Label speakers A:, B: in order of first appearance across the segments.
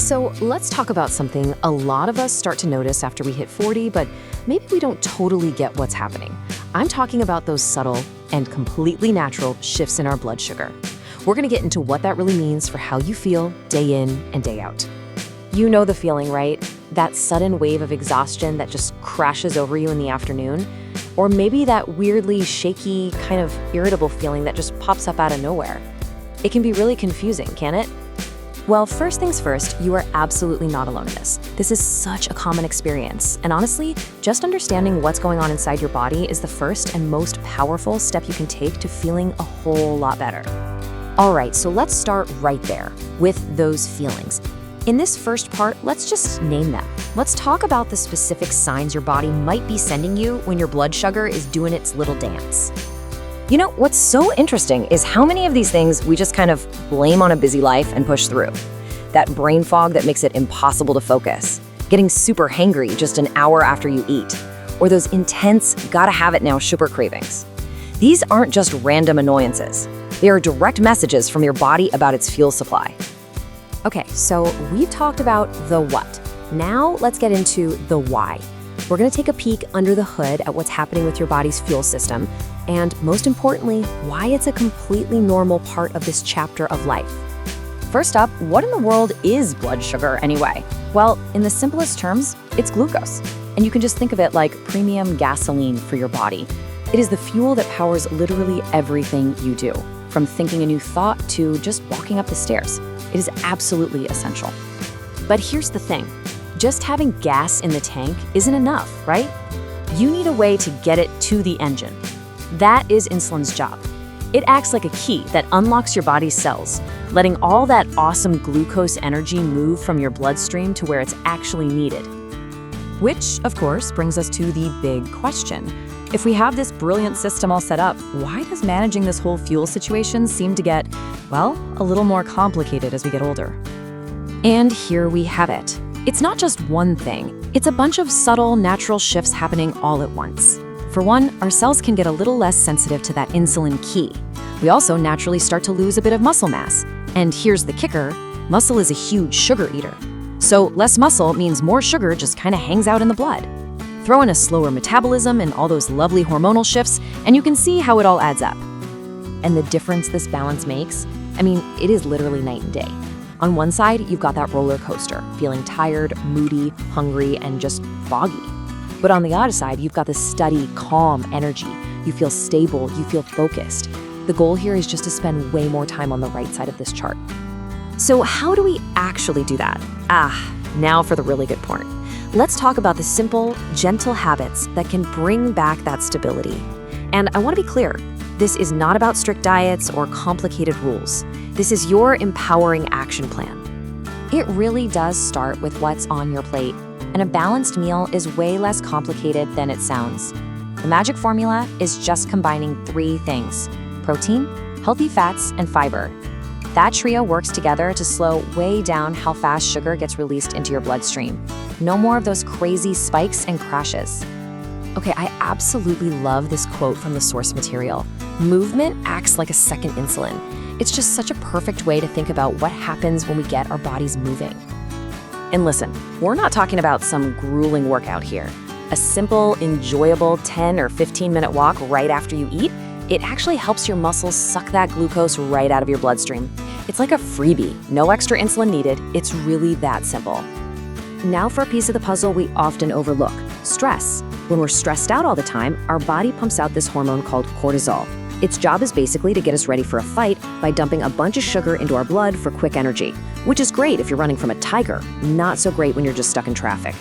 A: So let's talk about something a lot of us start to notice after we hit 40, but maybe we don't totally get what's happening. I'm talking about those subtle and completely natural shifts in our blood sugar. We're going to get into what that really means for how you feel day in and day out. You know the feeling, right? That sudden wave of exhaustion that just crashes over you in the afternoon? Or maybe that weirdly shaky, kind of irritable feeling that just pops up out of nowhere. It can be really confusing, can't it? Well, first things first, you are absolutely not alone in this. This is such a common experience. And honestly, just understanding what's going on inside your body is the first and most powerful step you can take to feeling a whole lot better. All right, so let's start right there with those feelings. In this first part, let's just name them. Let's talk about the specific signs your body might be sending you when your blood sugar is doing its little dance. You know, what's so interesting is how many of these things we just kind of blame on a busy life and push through. That brain fog that makes it impossible to focus, getting super hangry just an hour after you eat, or those intense, gotta have it now sugar cravings. These aren't just random annoyances. They are direct messages from your body about its fuel supply. Okay, so we've talked about the what. Now let's get into the why. We're gonna take a peek under the hood at what's happening with your body's fuel system, and most importantly, why it's a completely normal part of this chapter of life. First up, what in the world is blood sugar anyway? Well, in the simplest terms, it's glucose. And you can just think of it like premium gasoline for your body. It is the fuel that powers literally everything you do, from thinking a new thought to just walking up the stairs. It is absolutely essential. But here's the thing. Just having gas in the tank isn't enough, right? You need a way to get it to the engine. That is insulin's job. It acts like a key that unlocks your body's cells, letting all that awesome glucose energy move from your bloodstream to where it's actually needed. Which, of course, brings us to the big question. If we have this brilliant system all set up, why does managing this whole fuel situation seem to get, well, a little more complicated as we get older? And here we have it. It's not just one thing. It's a bunch of subtle, natural shifts happening all at once. For one, our cells can get a little less sensitive to that insulin key. We also naturally start to lose a bit of muscle mass. And here's the kicker, muscle is a huge sugar eater. So less muscle means more sugar just kind of hangs out in the blood. Throw in a slower metabolism and all those lovely hormonal shifts, and you can see how it all adds up. And the difference this balance makes, I mean, it is literally night and day. On one side, you've got that roller coaster, feeling tired, moody, hungry, and just foggy. But on the other side, you've got this steady, calm energy. You feel stable, you feel focused. The goal here is just to spend way more time on the right side of this chart. So how do we actually do that? Now for the really good part. Let's talk about the simple, gentle habits that can bring back that stability. And I want to be clear, this is not about strict diets or complicated rules. This is your empowering action plan. It really does start with what's on your plate, and a balanced meal is way less complicated than it sounds. The magic formula is just combining 3 things: protein, healthy fats, and fiber. That trio works together to slow way down how fast sugar gets released into your bloodstream. No more of those crazy spikes and crashes. Okay, I absolutely love this quote from the source material. Movement acts like a second insulin. It's just such a perfect way to think about what happens when we get our bodies moving. And listen, we're not talking about some grueling workout here. A simple, enjoyable 10 or 15-minute walk right after you eat, it actually helps your muscles suck that glucose right out of your bloodstream. It's like a freebie, no extra insulin needed. It's really that simple. Now for a piece of the puzzle we often overlook, stress. When we're stressed out all the time, our body pumps out this hormone called cortisol. Its job is basically to get us ready for a fight by dumping a bunch of sugar into our blood for quick energy, which is great if you're running from a tiger, not so great when you're just stuck in traffic.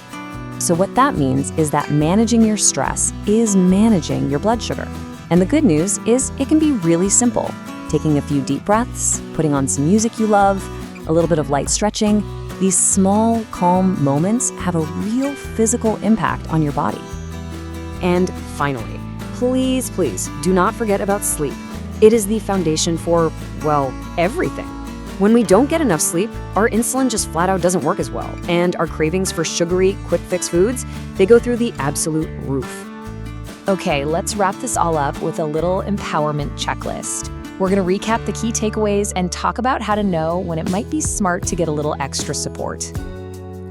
A: So what that means is that managing your stress is managing your blood sugar. And the good news is it can be really simple. Taking a few deep breaths, putting on some music you love, a little bit of light stretching, these small, calm moments have a real physical impact on your body. And finally, please do not forget about sleep. It is the foundation for, well, everything. When we don't get enough sleep, our insulin just flat out doesn't work as well, and our cravings for sugary, quick-fix foods, they go through the absolute roof. Okay, let's wrap this all up with a little empowerment checklist.
B: We're going to recap the key takeaways and talk about how to know when it might be smart to get a little extra support.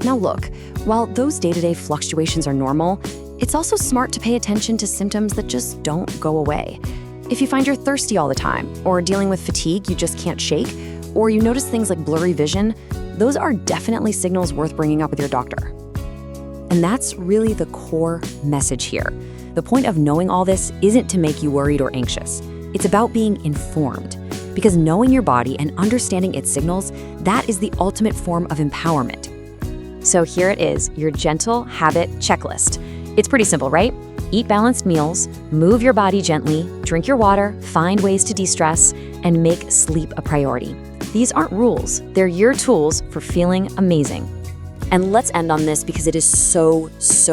A: Now look, while those day-to-day fluctuations are normal, it's also smart to pay attention to symptoms that just don't go away. If you find you're thirsty all the time, or dealing with fatigue you just can't shake, or you notice things like blurry vision, those are definitely signals worth bringing up with your doctor. And that's really the core message here. The point of knowing all this isn't to make you worried or anxious. It's about being informed. Because knowing your body and understanding its signals, that is the ultimate form of empowerment. So here it is, your gentle habit checklist. It's pretty simple, right? Eat balanced meals, move your body gently, drink your water, find ways to de-stress, and make sleep a priority. These aren't rules, they're your tools for feeling amazing. And let's end on this because it is so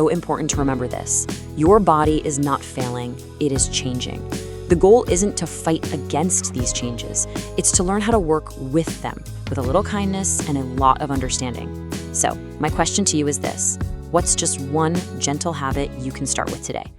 A: important to remember this. Your body is not failing, it is changing. The goal isn't to fight against these changes, it's to learn how to work with them, with a little kindness and a lot of understanding. So, my question to you is this: what's just one gentle habit you can start with today?